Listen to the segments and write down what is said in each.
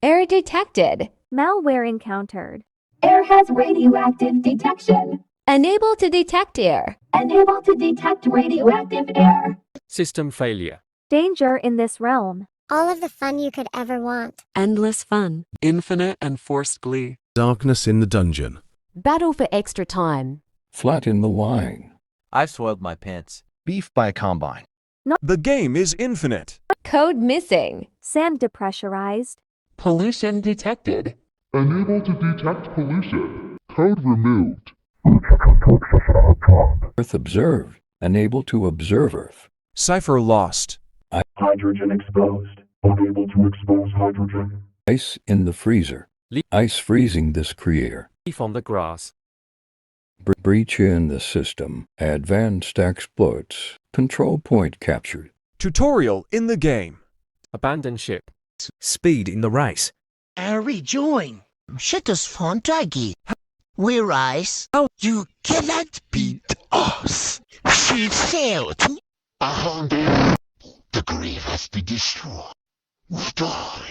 Error detected. Malware encountered. Air has radioactive detection. Unable to detect air. Unable to detect radioactive air. System failure. Danger in this realm. All of the fun you could ever want. Endless fun. Infinite and forced glee. Darkness in the dungeon. Battle for extra time. Flat in the line. I've soiled my pants. Beef by a combine. The game is infinite. Code missing. Sand depressurized. Pollution detected. Unable to detect pollution. Code removed. Earth observed. Unable to observe Earth. Cipher lost. Hydrogen exposed. Unable to expose hydrogen. Ice in the freezer. Ice freezing this creator. Leaf on the grass. Breach in the system. Advanced exploits. Control point captured. Tutorial in the game. Abandoned ship. Speed in the race. Rejoin. Shit is Fontagi. We're ice. You cannot beat us. She failed. The grave has been destroyed. We die.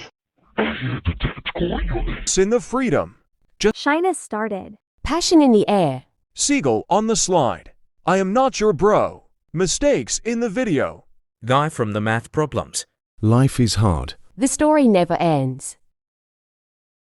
In the freedom. Shyness started. Passion in the air. Seagull on the slide. I am not your bro. Mistakes in the video. Guy from the math problems. Life is hard. The story never ends.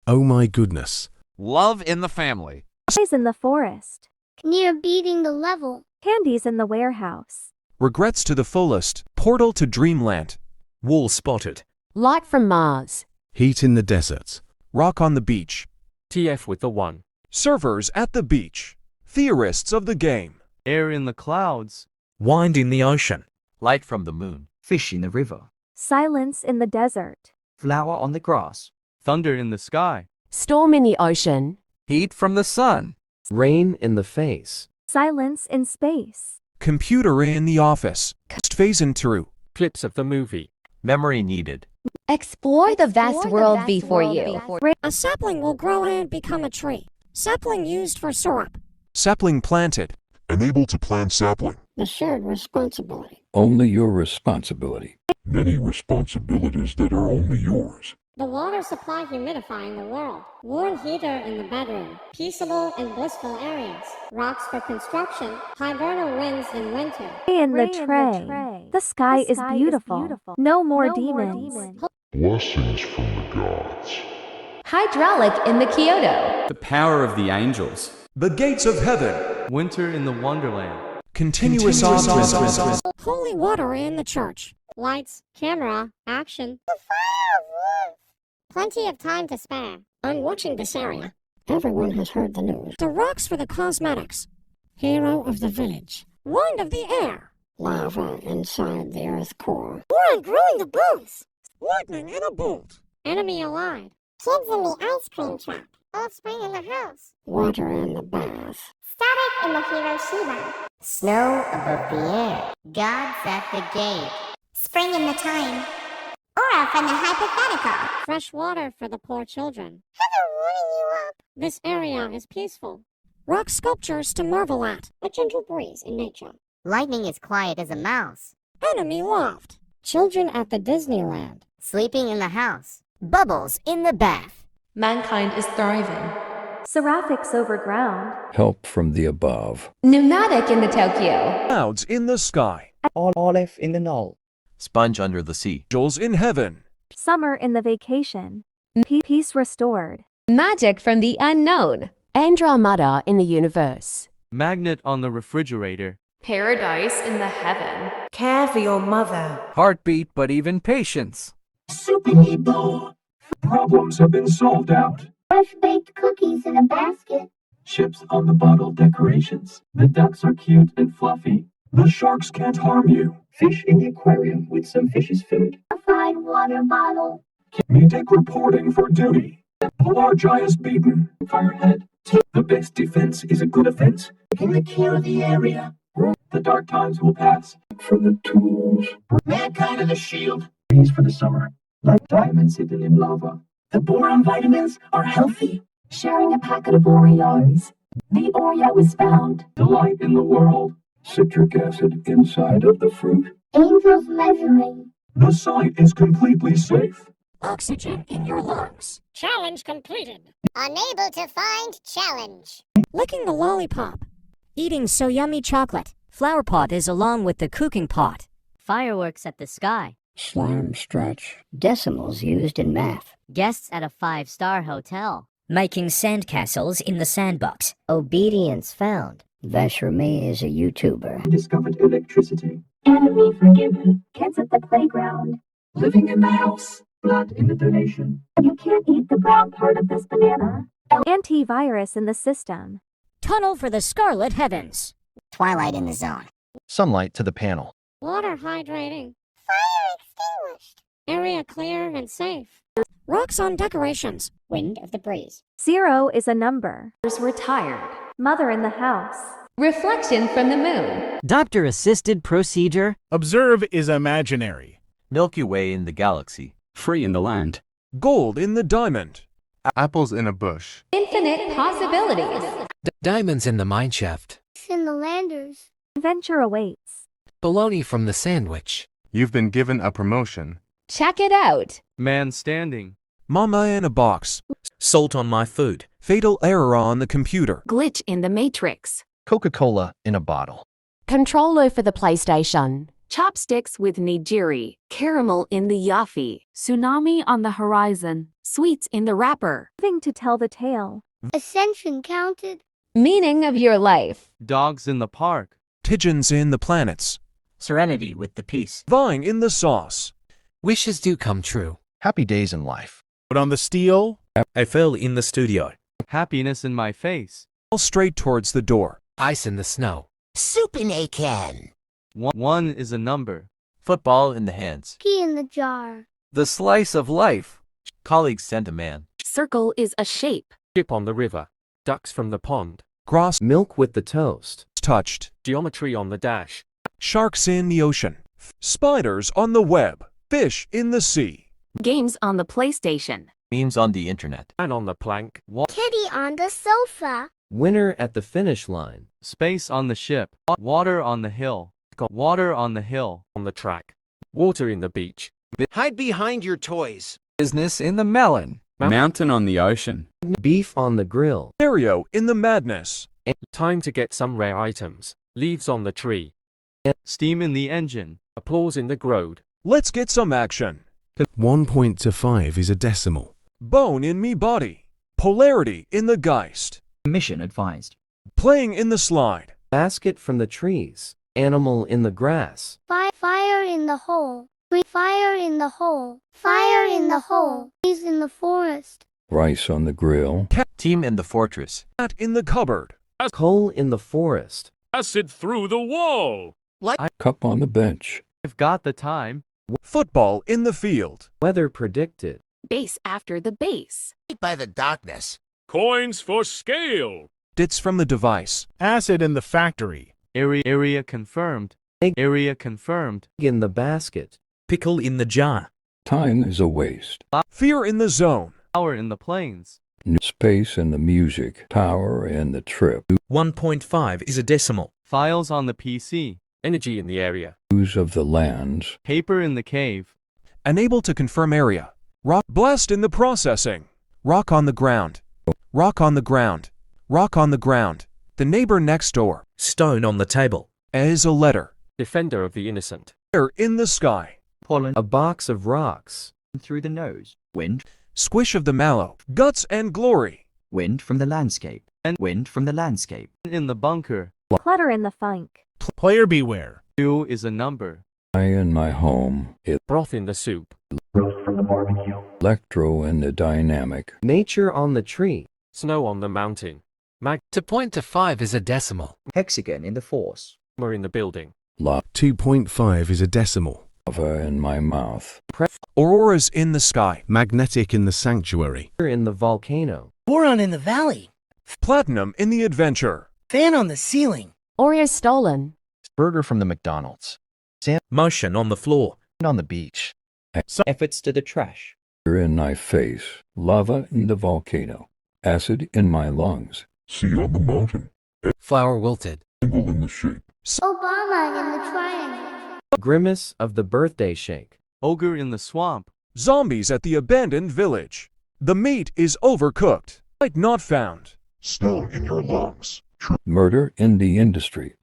Oh my goodness. Love in the family. Eyes in the forest. Near beating the level. Candies in the warehouse. Regrets to the fullest. Portal to dreamland. Wall spotted. Light from Mars. Heat in the desert. Rock on the beach. TF with the 1. Servers at the beach. Theorists of the game. Air in the clouds. Wind in the ocean. Light from the moon. Fish in the river. Silence in the desert. Flower on the grass. Thunder in the sky. Storm in the ocean. Heat from the sun. Rain in the face. Silence in space. Computer in the office. Phase through. Clips of the movie. Memory needed. Explore the vast world before you. A sapling will grow and become a tree. Sapling used for syrup. Sapling planted. Unable to plant sapling. The shared responsibility. Only your responsibility. Many responsibilities that are only yours. The water supply humidifying the world. Warm heater in the bedroom. Peaceable and blissful areas. Rocks for construction. Hibernal winds in winter. In the tray. The sky is beautiful. No more demons. Blessings from the gods. Hydraulic in the Kyoto. The power of the angels. The gates of heaven. Winter in the wonderland. Continuous offense. Holy water in the church. Lights, camera, action. The fire of love. Plenty of time to spare. On watching this area, everyone has heard the news. The rocks for the cosmetics. Hero of the village. Wind of the air. Lava inside the earth core. We're growing the bones. Lightning in a bolt. Enemy allied. Kids in the ice cream truck. Offspring in the house. Water in the bath. Static in the Hiroshima. Snow above the air. Gods at the gate. Spring in the time. Aura from the hypothetical. Fresh water for the poor children. Heather warming you up. This area is peaceful. Rock sculptures to marvel at. A gentle breeze in nature. Lightning is quiet as a mouse. Enemy loft. Children at the Disneyland. Sleeping in the house. Bubbles in the bath. Mankind is thriving. Seraphics over ground. Help from the above. Pneumatic in the Tokyo. Clouds in the sky. Olive in the knoll. Sponge under the sea. Angels in heaven. Summer in the vacation. Peace restored. Magic from the unknown. Andromeda in the universe. Magnet on the refrigerator. Paradise in the heaven. Care for your mother. Heartbeat, but even patience. Super Meatball. Problems have been solved out. Fresh-baked cookies in a basket. Chips on the bottle decorations. The ducks are cute and fluffy. The sharks can't harm you. Fish in the aquarium with some fish's food. A fine water bottle. Meetic reporting for duty. Polar giant beaten. Firehead. The best defense is a good offense. In the care of the area. The dark times will pass. For the tools. Mankind of the shield. These for the summer. Like diamonds hidden in lava. The boron vitamins are healthy. Sharing a packet of Oreos. The Oreo is found. Delight in the world. Citric acid inside of the fruit. Angels measuring. The site is completely safe. Oxygen in your lungs. Challenge completed. Unable to find challenge. Licking the lollipop. Eating so yummy chocolate. Flower pot is along with the cooking pot. Fireworks at the sky. Slime stretch. Decimals used in math. Guests at a 5-star hotel. Making sandcastles in the sandbox. Obedience found. Vashrami is a YouTuber. Discovered electricity. Enemy forgiven. Kids at the playground. Living in the house. Blood in the donation. You can't eat the brown part of this banana. Antivirus in the system. Tunnel for the Scarlet Heavens. Twilight in the zone. Sunlight to the panel. Water hydrating. Fire extinguished. Area clear and safe. Rocks on decorations. Wind of the breeze. 0 is a number. We're tired. Mother in the house. Reflection from the moon. Doctor-assisted procedure. Observe is imaginary. Milky Way in the galaxy. Free in the land. Gold in the diamond. Apples in a bush. Infinite possibilities. Diamonds in the mineshaft. In the landers. Adventure awaits. Bologna from the sandwich. You've been given a promotion. Check it out. Man standing. Mama in a box. Salt on my food. Fatal error on the computer. Glitch in the matrix. Coca-Cola in a bottle. Controller for the PlayStation. Chopsticks with nigiri. Caramel in the yafi. Tsunami on the horizon. Sweets in the wrapper. Living to tell the tale. Ascension counted. Meaning of your life. Dogs in the park. Pigeons in the planets. Serenity with the peace. Vine in the sauce. Wishes do come true. Happy days in life. Put on the steel. Eiffel in the studio. Happiness in my face. All straight towards the door. Ice in the snow. Soup in a can. One is a number. Football in the hands. Key in the jar. The slice of life. Colleagues sent a man. Circle is a shape. Ship on the river. Ducks from the pond. Grass. Milk with the toast. Touched. Geometry on the dash. Sharks in the ocean. Spiders on the web. Fish in the sea. Games on the PlayStation. Memes on the internet. And on the plank. Kitty on the sofa. Winner at the finish line. Space on the ship. Water on the hill. Water on the hill. On the track. Water in the beach. Hide behind your toys. Business in the melon. Mountain on the ocean. Beef on the grill. Mario in the madness. Time to get some rare items. Leaves on the tree. Steam in the engine. Applause in the grode. Let's get some action. 1 point to 5 is a decimal. Bone in me body. Polarity in the Geist. Mission advised. Playing in the slide. Basket from the trees. Animal in the grass. Fire in the hole. Fire in the hole. Fire in the hole. He's in the forest. Rice on the grill. Team in the fortress. Cat in the cupboard. Coal in the forest. Acid through the wall. Cup on the bench. I've got the time. Football in the field. Weather predicted. Base after the base. By the darkness. Coins for scale. Dits from the device. Acid in the factory. Area confirmed. Area confirmed. In the basket. Pickle in the jar. Time is a waste. Fear in the zone. Power in the plains. Space in the music. Power in the trip. 1.5 is a decimal. Files on the PC. Energy in the area. News of the lands. Paper in the cave. Unable to confirm area. Rock blast in the processing. Rock on the ground. Rock on the ground. Rock on the ground. The neighbor next door. Stone on the table. Is a letter. Defender of the innocent. Air in the sky. Pollen. A box of rocks. Through the nose. Wind. Squish of the mallow. Guts and glory. Wind from the landscape. And wind from the landscape. In the bunker. Clutter in the funk. Player beware. 2 is a number. I in my home. Broth in the soup. Roast from the barbecue. Electro in the dynamic. Nature on the tree. Snow on the mountain. To point to 5 is a decimal. Hexagon in the force. Magma in the building. 2.5 is a decimal. Lava in my mouth. Auroras in the sky. Magnetic in the sanctuary. In the volcano. Boron in the valley. Platinum in the adventure. Fan on the ceiling. Oreo stolen. Burger from the McDonald's. Sand Motion on the floor. on the beach. Efforts to the trash. In my face. Lava in the volcano. Acid in my lungs. Sea on the mountain. Flower wilted. Angle in the shape. Obama in the triangle. Grimace of the birthday shake. Ogre in the swamp. Zombies at the abandoned village. The meat is overcooked. Light not found. Stone in your lungs. Murder in the industry.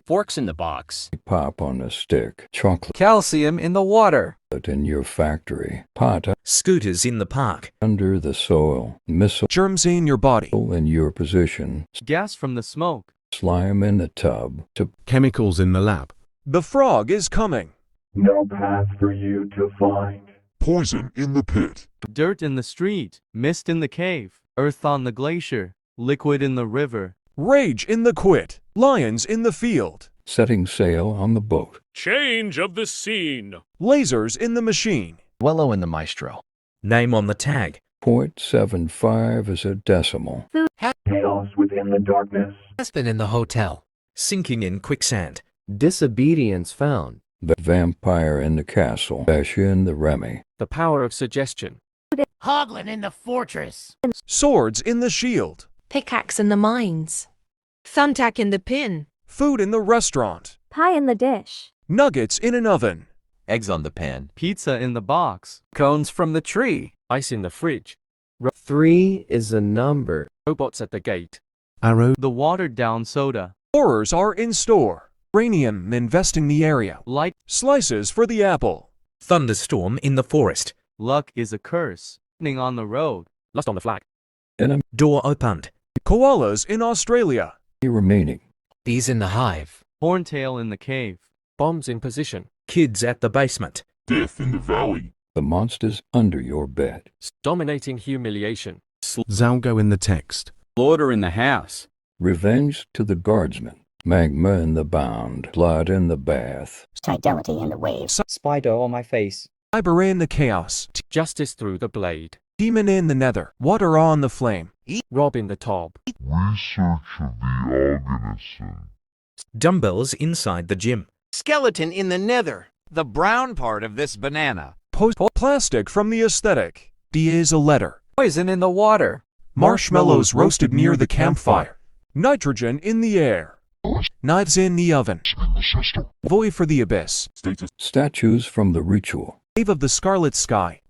Forks in the box. Pop on a stick. Chocolate Calcium in the water. in your factory. Pot Scooters in the park. under the soil. Missile Germs in your body. in your position. Gas from the smoke. Slime in the tub. To Chemicals in the lab. The frog is coming. No path for you to find. Poison in the pit. Dirt in the street. Mist in the cave. Earth on the glacier. Liquid in the river. Rage in the quit. Lions in the field. setting sail on the boat. Change of the scene. Lasers in the machine. Wello in the maestro. Name on the tag. 0.75 is a decimal. Chaos within the darkness. Husband in the hotel. Sinking in quicksand. Disobedience found. The vampire in the castle. Dash in the Remy. The power of suggestion. Hoglin in the fortress. Swords in the shield. Pickaxe in the mines. Thumbtack in the pin. Food in the restaurant. Pie in the dish. Nuggets in an oven. Eggs on the pan. Pizza in the box. Cones from the tree. Ice in the fridge. 3 is a number. Robots at the gate. Arrow. The watered down soda. Horrors are in store. Uranium investing the area. Light. Slices for the apple. Thunderstorm in the forest. Luck is a curse. Lightning on the road. Lust on the flag. Door opened. Koalas in Australia. Remaining. Bees in the hive. Horntail in the cave. Bombs in position. Kids at the basement. Death in the valley. The monsters under your bed. Dominating humiliation. Zalgo in the text. Order in the house. Revenge to the guardsman. Magma in the bound. Blood in the bath. Fidelity in the waves. Spider on my face. Cyber in the chaos. Justice through the blade. Demon in the nether. Water on the flame. Rob in the top. Research of the organism. Dumbbells inside the gym. Skeleton in the nether. The brown part of this banana. Plastic from the aesthetic. D is a letter. Poison in the water. Marshmallows roasted near the campfire. Nitrogen in the air. Knives in the oven. Void for the abyss. Statues from the ritual. Wave of the scarlet sky.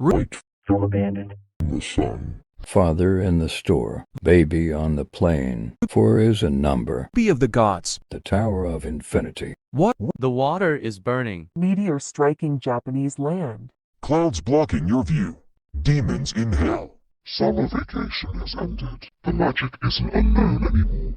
Feel abandoned. In the sun. Father in the store. Baby on the plain. 4 is a number. Be of the gods. The Tower of Infinity. What? The water is burning. Meteor striking Japanese land. Clouds blocking your view. Demons in hell. Summer vacation has ended. The magic isn't unknown anymore.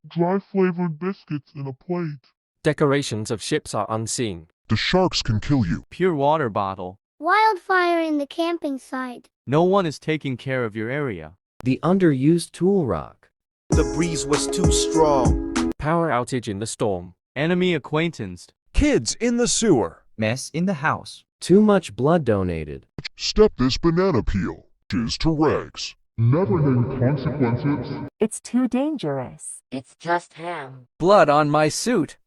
Dry flavored biscuits in a plate. Decorations of ships are unseen. The sharks can kill you. Pure water bottle. Wildfire in the camping site. No one is taking care of your area. The underused tool rock. The breeze was too strong. Power outage in the storm. Enemy acquaintance. Kids in the sewer. Mess in the house. Too much blood donated. Step this banana peel. Cheers to rags. Never named consequences. It's too dangerous. It's just ham. Blood on my suit.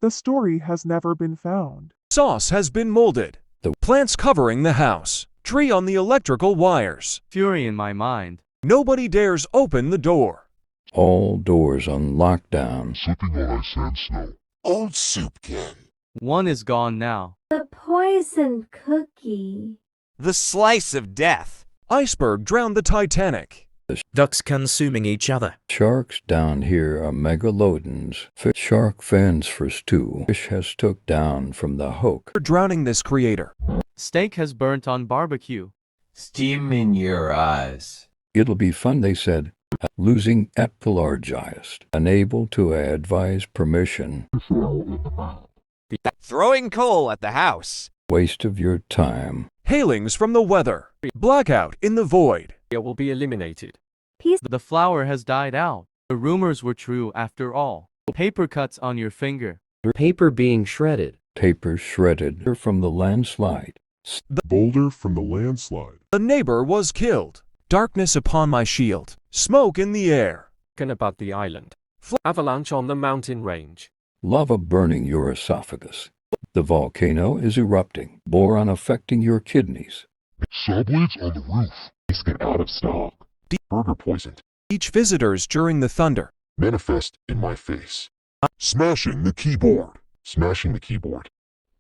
The story has never been found. Sauce has been molded. The plants covering the house. Tree on the electrical wires. Fury in my mind. Nobody dares open the door. All doors on lockdown. Slipping on ice and snow. Old soup can. One is gone now. The poison cookie. The slice of death. Iceberg drowned the Titanic. Ducks consuming each other. Sharks down here are megalodons. Shark fins for stew. Fish has took down from the hook. Drowning this creator. Steak has burnt on barbecue. Steam in your eyes. It'll be fun, they said. Losing epilogist. Unable to advise permission. Throwing coal at the house. Waste of your time. Hailings from the weather. Blackout in the void. It will be eliminated. The flower has died out. The rumors were true after all. Paper cuts on your finger. Paper being shredded. Paper shredded from the landslide. The boulder from the landslide. The neighbor was killed. Darkness upon my shield. Smoke in the air. About the island. Avalanche on the mountain range. Lava burning your esophagus. The volcano is erupting. Boron affecting your kidneys. Saw blades on the roof. Biscuit out of stock. Burger poisoned. Each visitors during the thunder. Manifest in my face. Smashing the keyboard. Smashing the keyboard.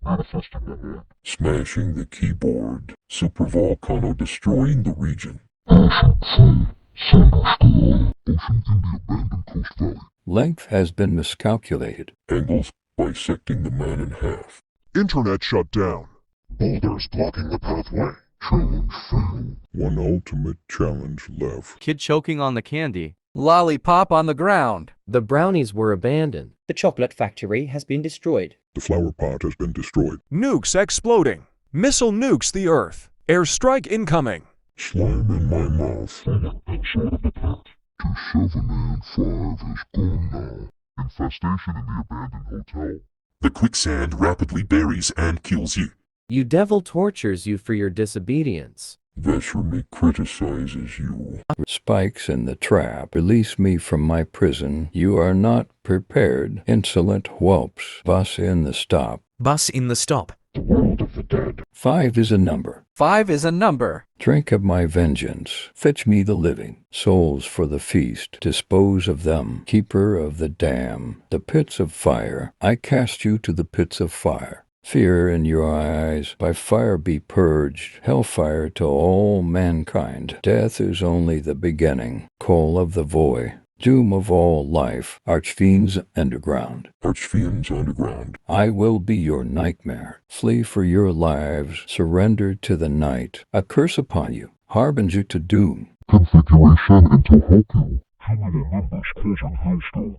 manifesting the hand, smashing the keyboard, supervolcano destroying the region. Ocean tree, single scale, ocean in the abandoned coast valley. Length has been miscalculated. Angles bisecting the man in half. Internet shut down. Boulders blocking the pathway. Challenge failed. One ultimate challenge left. Kid choking on the candy. Lollipop on the ground. The brownies were abandoned. The chocolate factory has been destroyed. The flower pot has been destroyed. Nukes exploding. Missile nukes the Earth. Airstrike incoming. Slime in my mouth. Falling inside of the pot. 27 and 5 is gone now. Infestation in the abandoned hotel. The quicksand rapidly buries and kills you. You devil tortures you for your disobedience. Vesher criticizes you. Spikes in the trap. Release me from my prison. You are not prepared. Insolent whelps. Bus in the stop. Bus in the stop. The world of the dead. 5 is a number. 5 is a number. Drink of my vengeance. Fetch me the living. Souls for the feast. Dispose of them. Keeper of the dam. The pits of fire. I cast you to the pits of fire. Fear in your eyes, by fire be purged, hellfire to all mankind. Death is only the beginning, coal of the void, doom of all life, archfiends underground. Archfiends underground. I will be your nightmare. Flee for your lives, surrender to the night. A curse upon you, harbinger to doom. Configuration into Hoku. Human numbers causing hailstones.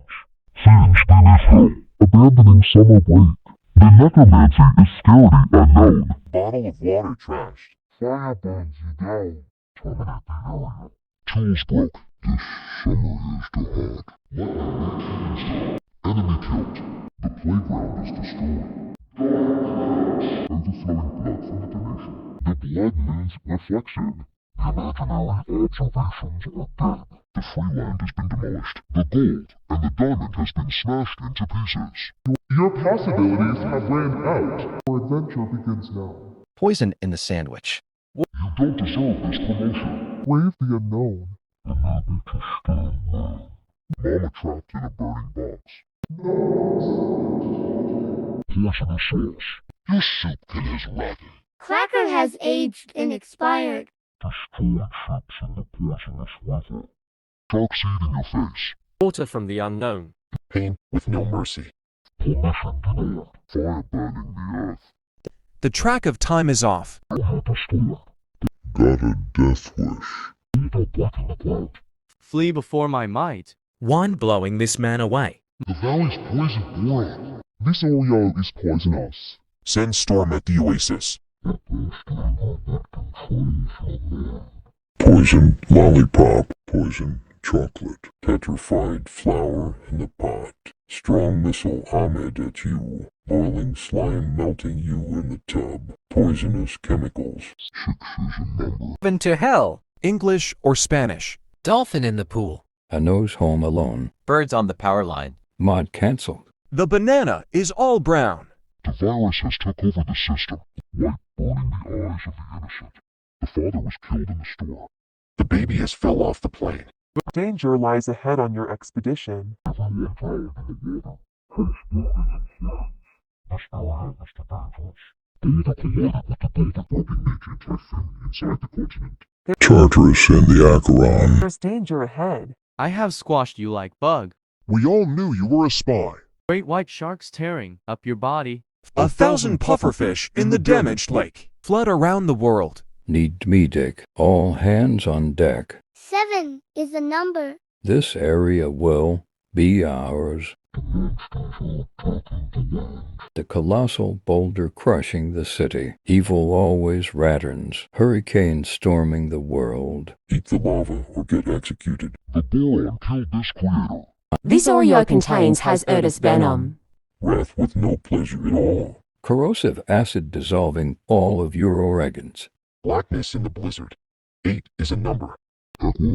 Things beneath hell. Abandoning summer break. The necromancy is scarcity unknown. Bottle of water trashed. Fire burns you down. Terminate the area. Tools broke. This summer is too hot. Let me make you install. Enemy killed. The playground is destroyed. Overflowing blood from the donation. The blood means reflection. The imaginary observations are dead. The free land has been demolished. The gold and the diamond has been smashed into pieces. Your possibilities have ran out. Your adventure begins now. Poison in the sandwich. You don't deserve this promotion. Brave the unknown. The maybe to stay man. Mama trapped in a burning box. Poisonous sauce. Your soup can is rotten. Cracker has aged and expired. Destroyed ships in the poisonous weather. Shark seed in your face. Water from the unknown. Pain with no mercy. Permission denied. Fire burning the earth. The track of time is off. Got a death wish. Evil black in the cloud. Flee before my might. Wine blowing this man away. The valley's poison boring. This Oreo is poisonous. Send storm at the oasis. Poison lollipop. Poison chocolate. Petrified flour in the pot. Strong missile Ahmed at you. Boiling slime melting you in the tub. Poisonous chemicals. 6 is a number. Heaven to hell. English or Spanish. Dolphin in the pool. A nose home alone. Birds on the power line. Mod cancelled. The banana is all brown. The virus has took over the system. White burning the eyes of the innocent. The father was killed in the store. The baby has fell off the plane. Danger lies ahead on your expedition. Everyone drowned in the water. Face building in flames. The storehouse to battles. Data collided with the Boulder Broken Nature typhoon inside the continent. Tartarus and the Acheron. There's danger ahead. I have squashed you like bug. We all knew you were a spy. Great white sharks tearing up your body. 1,000 pufferfish in the damaged lake. Flood around the world. Need me, Dick. All hands on deck. 7 is a number. This area will be ours. The colossal boulder crushing the city. Evil always ratterns. Hurricanes storming the world. Eat the lava or get executed. The boron killed this creator. This Oreo contains hazardous venom. Wrath with no pleasure at all. Corrosive acid dissolving all of your organs. Blackness in the blizzard. 8 is a number. Aqua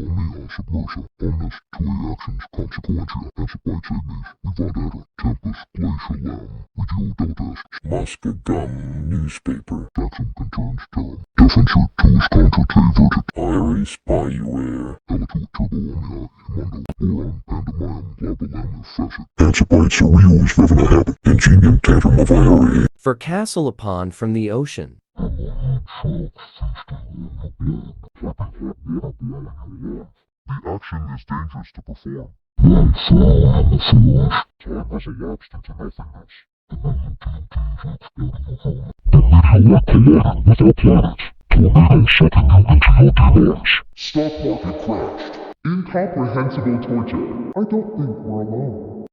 submersia, omnis tui actions consequentia, ancipae segnis, vivadera, tempus glacial lamb, regio dotest. Mosca gum newspaper. Jackson concerns term. Defensor tuus contra te vertit. Iris spyuare. Elitu turbo omnia, mundo, boron, pandemonium, globulam facet. Ancipae cereus revena habit, ingenium tantrum of For castle upon from the ocean. The action is dangerous to perform. Stop market crashed. Incomprehensible torture. I don't think we're alone.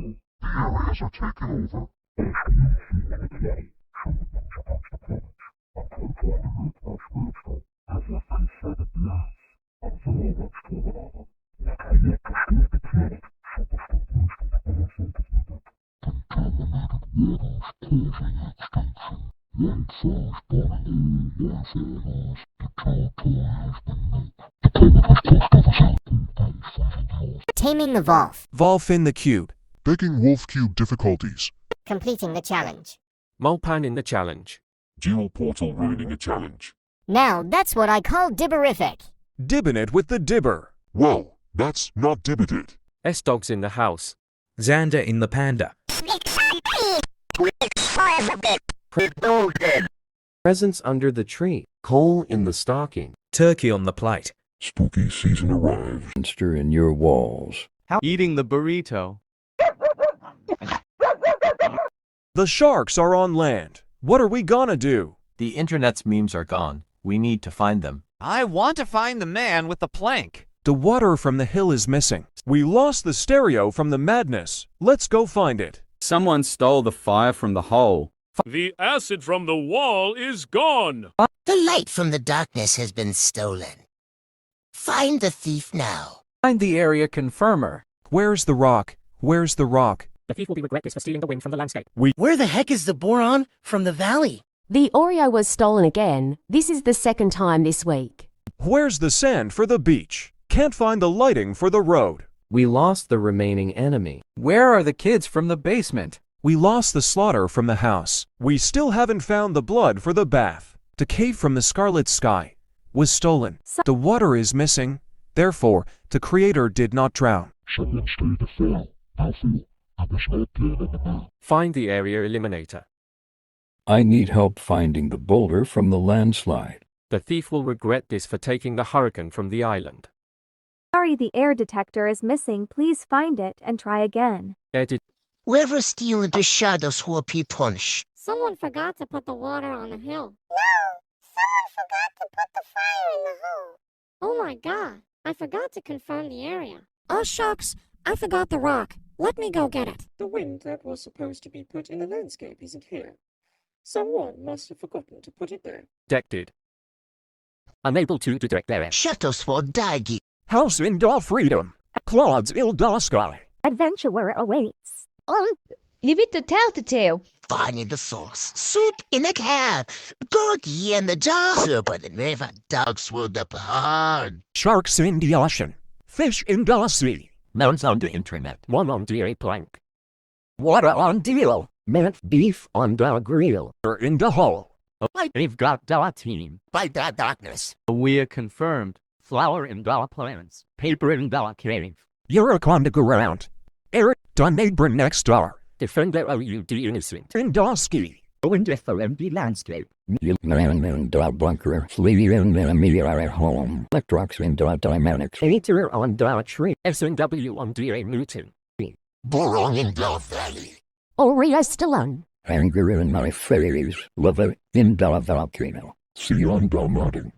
The areas are taken over. Taming the Wolf. Wolf in the cube. Begging Wolf Cube difficulties. Completing the challenge. Mulpan in the challenge. Dual portal ruining a challenge. Now, that's what I call dibberific. Dibbing it with the dibber. Well, that's not dibbited. S-Dogs in the house. Xander in the panda. Presents under the tree. Coal in the stocking. Turkey on the plate. Spooky season arrives. Monster in your walls. Eating the burrito. The sharks are on land. What are we gonna do? The internet's memes are gone. We need to find them. I want to find the man with the plank. The water from the hill is missing. We lost the stereo from the madness. Let's go find it. Someone stole the fire from the hole. The acid from the wall is gone. The light from the darkness has been stolen. Find the thief now. Find the area confirmer. Where's the rock? Where's the rock? The thief will be regret this for stealing the wind from the landscape. Where the heck is the boron from the valley? The Oreo was stolen again. This is the second time this week. Where's the sand for the beach? Can't find the lighting for the road. We lost the remaining enemy. Where are the kids from the basement? We lost the slaughter from the house. We still haven't found the blood for the bath. The cave from the scarlet sky was stolen. The water is missing. Therefore, the creator did not drown. Find the area eliminator. I need help finding the boulder from the landslide. The thief will regret this for taking the hurricane from the island. Sorry, the air detector is missing. Please find it and try again. Edit. Whoever stealing the shadows will be punished. Someone forgot to put the water on the hill. No! Someone forgot to put the fire in the hole. Oh my god, I forgot to confirm the area. Oh shucks, I forgot the rock. Let me go get it. The wind that was supposed to be put in the landscape isn't here. Someone must have forgotten to put it there. Detected. Unable to detect there. Shadows will die. House in Dar Freedom. Clouds in Dar Sky. Adventurer awaits. Leave it to tell. Finding the source. Soup in a cab. Gorgie and the dog. Super the river. Dogs will the pond. Sharks in the ocean. Fish in the sea. Mounts on the internet. One on the plank. Water on deal. Mint beef on the grill. In the hole. We've got the team. By the darkness. We are confirmed. Flour in the plants. Paper in the cave. You're on the ground. Eric, the neighbor next door. Defender of you, the innocent. In the ski. In the empty landscape. In the bunker. Sleeping in the mirror home. Electrox in the dynamics. Eater on the tree. SNW on the mutant. Boron in the valley. Oreo still on. Anger in my face. Love it in the volcano. See on the mountain.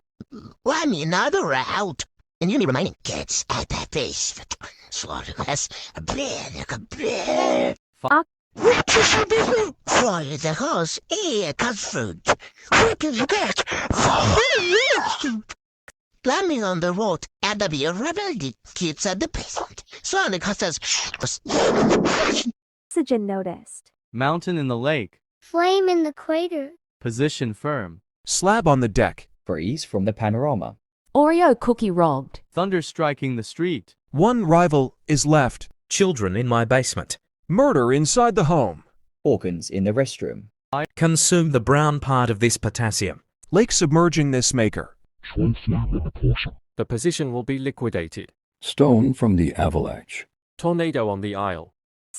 Let me another out. And you remaining kids at that face. Slaughterless. A bear, like a bear. Fuck. Fly the horse, cut food. Whip the cat. Landing on the road, and the beer rebelled kids at the basement. Sonic says, Oxygen noticed. Mountain in the lake. Flame in the crater. Position firm. Slab on the deck. For ease from the panorama. Oreo cookie robbed. Thunder striking the street. One rival is left. Children in my basement. Murder inside the home. Organs in the restroom. I consume the brown part of this potassium. Lake submerging this maker. The position will be liquidated. Stone from the avalanche. Tornado on the aisle.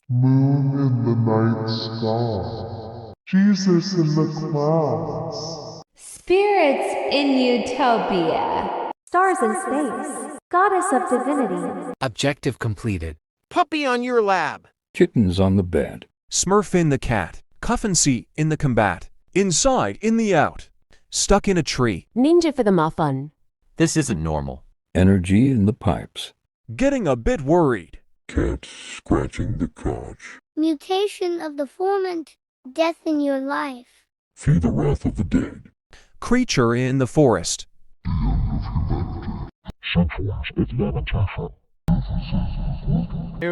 Moon in the night sky. Jesus in the clouds. Spirits in Utopia. Stars in space. Goddess of divinity. Objective completed. Puppy on your lab. Kittens on the bed. Smurf in the cat. Cuffin' seat in the combat. Inside in the out. Stuck in a tree. Ninja for the muffin. This isn't normal. Energy in the pipes. Getting a bit worried. Cat scratching the couch. Mutation of the formant. Death in your life. Feel the wrath of the dead. Creature in the forest. The end of humanity. Centuries of lamentation.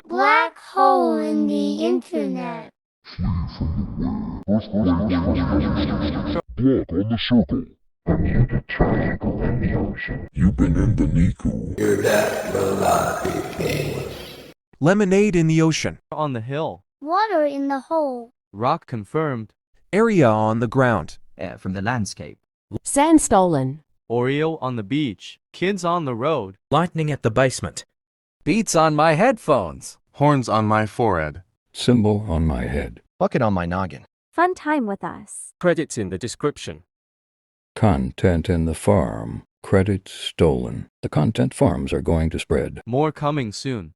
Black hole in the internet. Flee from the way. Block on the circle. And the triangle in the ocean. You've been in the Niku. You're that melodic. Lemonade in the ocean. On the hill. Water in the hole. Rock confirmed. Area on the ground. Air from the landscape. Sand stolen. Oreo on the beach. Kids on the road. Lightning at the basement. Beats on my headphones. Horns on my forehead. Symbol on my head. Bucket on my noggin. Fun time with us. Credits in the description. Content in the farm. Credits stolen. The content farms are going to spread. More coming soon.